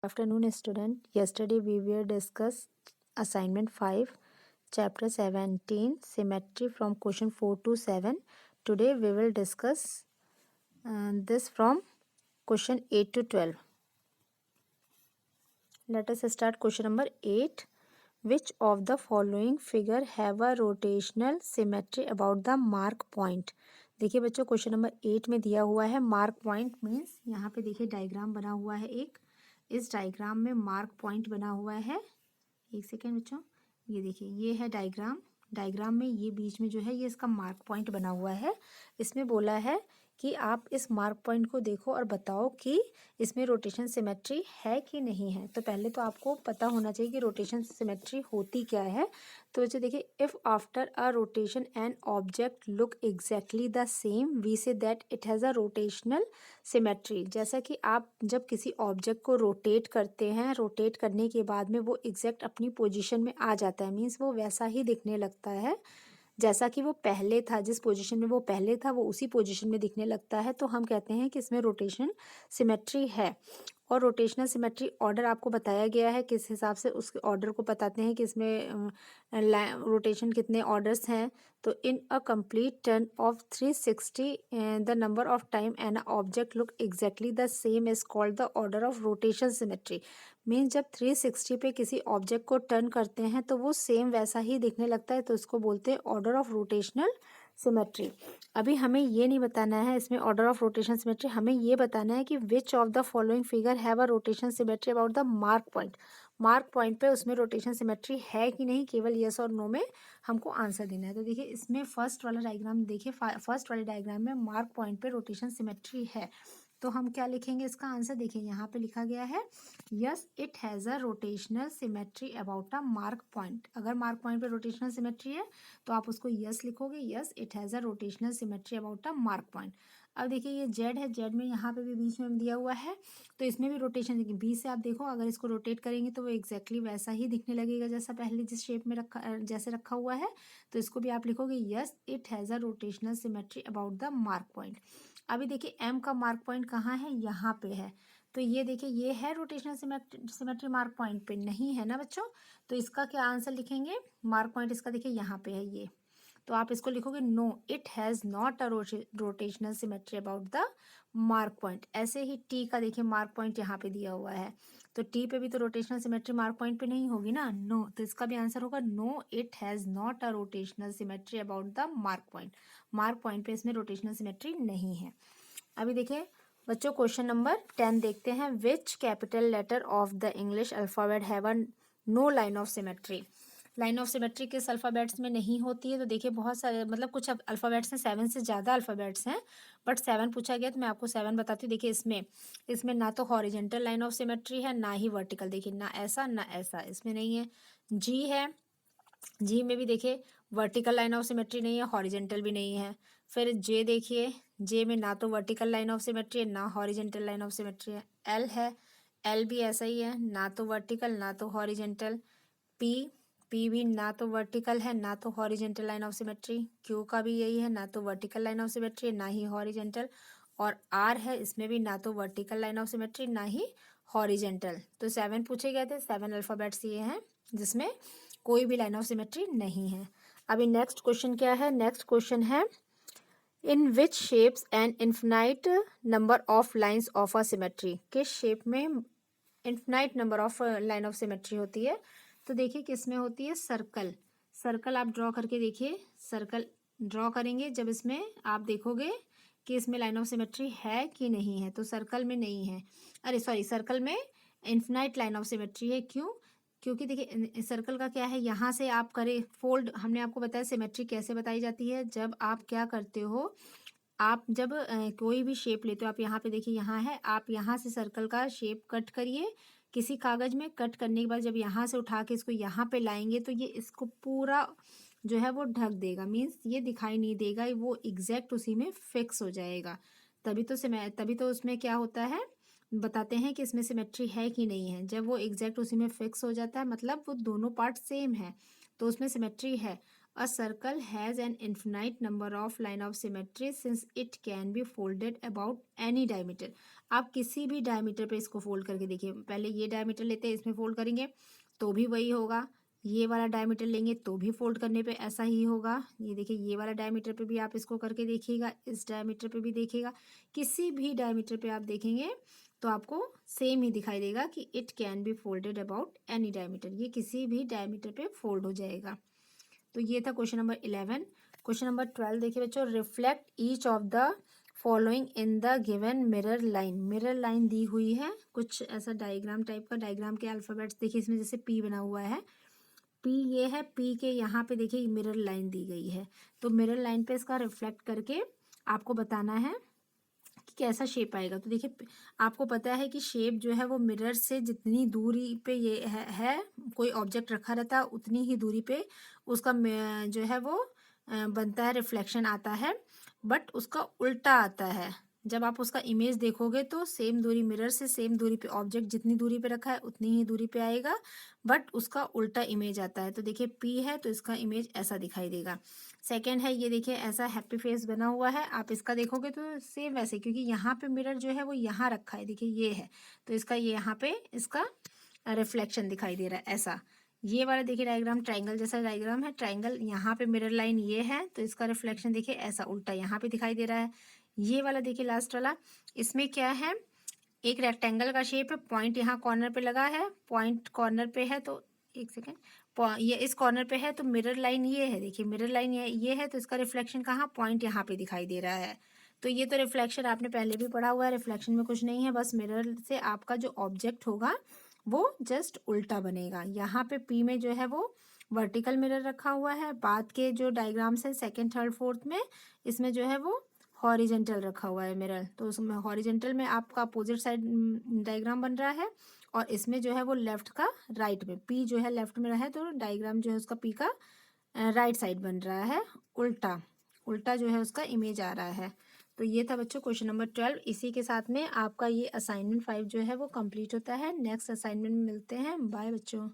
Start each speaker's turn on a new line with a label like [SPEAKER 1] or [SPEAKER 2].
[SPEAKER 1] Afternoon student, yesterday we will discuss assignment 5 chapter 17 symmetry from question 4 to 7. Today we will discuss this from question 8 to 12. Let us start question number 8. Which of the following figure have a rotational symmetry about the mark point? देखिए बच्चों, question number 8 में दिया हुआ है mark point means यहाँ पे देखिए diagram बना हुआ है एक। इस डायग्राम में मार्क पॉइंट बना हुआ है। एक सेकेंड बच्चों, ये देखिए ये है डायग्राम। डायग्राम में ये बीच में जो है ये इसका मार्क पॉइंट बना हुआ है। इसमें बोला है कि आप इस मार्क पॉइंट को देखो और बताओ कि इसमें रोटेशन सिमेट्री है कि नहीं है। तो पहले तो आपको पता होना चाहिए कि रोटेशन सिमेट्री होती क्या है। तो बच्चे देखिए, if after a rotation an object look exactly the same we say that it has a rotational symmetry. जैसा कि आप जब किसी ऑब्जेक्ट को रोटेट करते हैं, रोटेट करने के बाद में वो एग्जैक्ट अपनी पोजीशन में आ जाता है, मीन्स वो वैसा ही दिखने लगता है जैसा कि वो पहले था। जिस पोजीशन में वो पहले था वो उसी पोजीशन में दिखने लगता है, तो हम कहते हैं कि इसमें रोटेशन सिमेट्री है। और रोटेशनल सिमेट्री ऑर्डर आपको बताया गया है, किस हिसाब से उस ऑर्डर को बताते हैं कि इसमें रोटेशन कितने ऑर्डर्स हैं। तो in a complete turn of 360 the number of time an object look exactly the same is called the order of rotation symmetry. Means जब 360 पे किसी ऑब्जेक्ट को टर्न करते हैं तो वो सेम वैसा ही दिखने लगता है, तो इसको बोलते हैं ऑर्डर ऑफ रोटेशनल सिमेट्री। अभी हमें ये नहीं बताना है इसमें ऑर्डर ऑफ रोटेशन सिमेट्री, हमें ये बताना है कि which of the following figure have a rotation symmetry about the mark point. Mark point पे उसमें रोटेशन सिमेट्री है कि नहीं, केवल यस और नो में हमको आंसर देना है। तो देखिए इसमें फर्स्ट वाला डायग्राम देखिए, फर्स्ट वाले डायग्राम में मार्क पॉइंट पे रोटेशन सिमेट्री है। तो हम क्या लिखेंगे इसका आंसर? देखिए यहाँ पे लिखा गया है yes it has a rotational symmetry about a mark point. अगर मार्क पॉइंट पे रोटेशनल सिमेट्री है तो आप उसको यस लिखोगे, yes it has a rotational symmetry about a mark point. अब देखिए ये जेड है, जेड में यहाँ पे भी बीच में दिया हुआ है, तो इसमें भी रोटेशन देखिए बी से आप देखो, अगर इसको रोटेट करेंगे तो वो एग्जैक्टली वैसा ही दिखने लगेगा जैसा पहले जिस शेप में रखा जैसे रखा हुआ है। तो इसको भी आप लिखोगे yes it has a rotational symmetry about the mark point. अभी देखिए एम का मार्क पॉइंट कहाँ है? यहाँ पे है। तो ये देखिए ये है रोटेशनल सिमेट्री मार्क पॉइंट पे नहीं है ना बच्चों। तो इसका क्या आंसर लिखेंगे? मार्क पॉइंट इसका देखिए यहाँ पे है ये, तो आप इसको लिखोगे no it has not a rotational symmetry about the mark point. ऐसे ही टी का देखिए मार्क पॉइंट यहाँ पे दिया हुआ है, तो टी पे भी तो रोटेशनल सिमेट्री मार्क पॉइंट पे नहीं होगी ना, नो। तो इसका भी आंसर होगा no it has not a rotational symmetry about the mark point. Mark point पे इसमें रोटेशनल सिमेट्री नहीं है। अभी देखिए बच्चों क्वेश्चन नंबर 10 देखते हैं। Which capital letter of the English alphabet have a no line of symmetry. Line of symmetry किस अल्फ़ाबेट्स में नहीं होती है? तो देखिए बहुत सारे मतलब कुछ अल्फ़ाबेट्स हैं, 7 से ज़्यादा अल्फ़ाबेट्स हैं, बट 7 पूछा गया तो मैं आपको 7 बताती हूँ। देखिए इसमें ना तो हॉरिजेंटल लाइन ऑफ सिमेट्री है ना ही वर्टिकल, देखिए ना ऐसा ना ऐसा इसमें नहीं है। जी है, जी में भी देखिए वर्टिकल लाइन ऑफ सिमेट्री नहीं है, हॉरिजेंटल भी नहीं है। फिर जे देखिए, जे में ना तो वर्टिकल लाइन ऑफ सिमेट्री है ना हॉरिजेंटल लाइन ऑफ सिमेट्री है। एल है, एल भी ऐसा ही है, ना तो वर्टिकल ना तो हॉरिजेंटल। पी, पी भी ना तो वर्टिकल है ना तो horizontal line of symmetry. Q का भी यही है, ना तो वर्टिकल लाइन ऑफ सिमेट्री ना ही हॉरिजेंटल। और आर है, इसमें भी ना तो वर्टिकल लाइन ऑफ सिमेट्री ना ही हॉरिजेंटल। तो 7 पूछे गए थे, 7 अल्फ़ाबेट्स ये हैं जिसमें कोई भी लाइन ऑफ सिमेट्री नहीं है। अभी नेक्स्ट क्वेश्चन क्या है? नेक्स्ट क्वेश्चन है in which shapes an infinite number of lines of a symmetry. किस शेप में infinite number of line of symmetry होती है? तो देखिए किस में होती है? सर्कल। सर्कल आप ड्रॉ करके देखिए, सर्कल ड्रॉ करेंगे जब इसमें आप देखोगे कि इसमें लाइन ऑफ सिमेट्री है कि नहीं है। तो सर्कल में नहीं है, अरे सॉरी, सर्कल में इन्फिनाइट लाइन ऑफ सिमेट्री है। क्यों? क्योंकि देखिए सर्कल का क्या है, यहाँ से आप करें फोल्ड, हमने आपको बताया सिमेट्री कैसे बताई जाती है। जब आप क्या करते हो, आप जब कोई भी शेप लेते हो, आप यहाँ पे देखिए यहाँ है, आप यहाँ से सर्कल का शेप कट करिए किसी कागज में। कट करने के बाद जब यहाँ से उठा के इसको यहाँ पे लाएंगे तो ये इसको पूरा जो है वो ढक देगा, मीन्स ये दिखाई नहीं देगा, वो एग्जैक्ट उसी में फिक्स हो जाएगा। तभी तो उसमें क्या होता है, बताते हैं कि इसमें सिमेट्री है कि नहीं है। जब वो एग्जैक्ट उसी में फिक्स हो जाता है मतलब वो दोनों पार्ट सेम है तो उसमें सिमेट्री है। A circle has an infinite number of line of symmetry since it can be folded about any diameter. आप किसी भी डायमीटर पे इसको फोल्ड करके देखिए, पहले ये डायमीटर लेते हैं, इसमें फोल्ड करेंगे तो भी वही होगा, ये वाला डायमीटर लेंगे तो भी फोल्ड करने पे ऐसा ही होगा। ये देखिए, ये वाला डायमीटर पे भी आप इसको करके देखिएगा, इस डायमीटर पे भी देखिएगा, किसी भी डायमीटर पे आप देखेंगे तो आपको सेम ही दिखाई देगा कि it can be folded about any diameter, ये किसी भी डायमीटर पे फोल्ड हो जाएगा। तो ये था क्वेश्चन नंबर 11। क्वेश्चन नंबर 12 देखिए बच्चों, reflect each of the following in the given mirror line. Mirror line दी हुई है, कुछ ऐसा डायग्राम टाइप का, डायग्राम के अल्फाबेट्स देखिए, इसमें जैसे पी बना हुआ है, पी ये है, पी के यहाँ पे देखिए मिरर लाइन दी गई है, तो मिरर लाइन पे इसका रिफ्लेक्ट करके आपको बताना है कि कैसा शेप आएगा। तो देखिए, आपको पता है कि शेप जो है वो मिरर से जितनी दूरी पे ये है कोई ऑब्जेक्ट रखा रहता है, उतनी ही दूरी पे उसका जो है वो बनता है, रिफ्लेक्शन आता है, बट उसका उल्टा आता है। जब आप उसका इमेज देखोगे तो सेम दूरी, मिरर से सेम दूरी पे ऑब्जेक्ट जितनी दूरी पे रखा है उतनी ही दूरी पे आएगा, बट उसका उल्टा इमेज आता है। तो देखिए, पी है तो इसका इमेज ऐसा दिखाई देगा। सेकंड है, ये देखिए ऐसा हैप्पी फेस बना हुआ है, आप इसका देखोगे तो सेम वैसे, क्योंकि यहाँ पे मिरर जो है वो यहाँ रखा है, देखिए ये है, तो इसका ये यहाँ पे इसका रिफ्लेक्शन दिखाई दे रहा है ऐसा। ये वाला देखिए डायग्राम ट्राइंगल जैसा डायग्राम है, ट्राइंगल यहाँ पे मिरर लाइन ये है, तो इसका रिफ्लेक्शन देखिए ऐसा उल्टा यहाँ पे दिखाई दे रहा है। ये वाला देखिए लास्ट वाला, इसमें क्या है, एक रेक्टेंगल का शेप है, पॉइंट यहाँ कॉर्नर पे लगा है, पॉइंट कॉर्नर पे है, तो एक सेकेंड, ये इस कॉर्नर पे है, तो मिरर लाइन ये है, देखिए मिरर लाइन ये है, तो इसका रिफ्लेक्शन कहाँ, पॉइंट यहाँ पे दिखाई दे रहा है। तो ये तो रिफ्लेक्शन आपने पहले भी पढ़ा हुआ है, रिफ्लेक्शन में कुछ नहीं है, बस मिरर से आपका जो ऑब्जेक्ट होगा वो जस्ट उल्टा बनेगा। यहाँ पे पी में जो है वो वर्टिकल मिरर रखा हुआ है, बाद के जो डायग्राम्स है सेकेंड थर्ड फोर्थ में, इसमें जो है वो हॉरिजेंटल रखा हुआ है मिरर, तो उसमें हॉरिजेंटल में आपका अपोजिट साइड डायग्राम बन रहा है, और इसमें जो है वो लेफ्ट का राइट में, पी जो है लेफ्ट में रहा है तो डायग्राम जो है उसका पी का राइट साइड बन रहा है, उल्टा उल्टा जो है उसका इमेज आ रहा है। तो ये था बच्चों क्वेश्चन नंबर 12। इसी के साथ में आपका ये असाइनमेंट 5 जो है वो कंप्लीट होता है। नेक्स्ट असाइनमेंट में मिलते हैं। बाय बच्चों।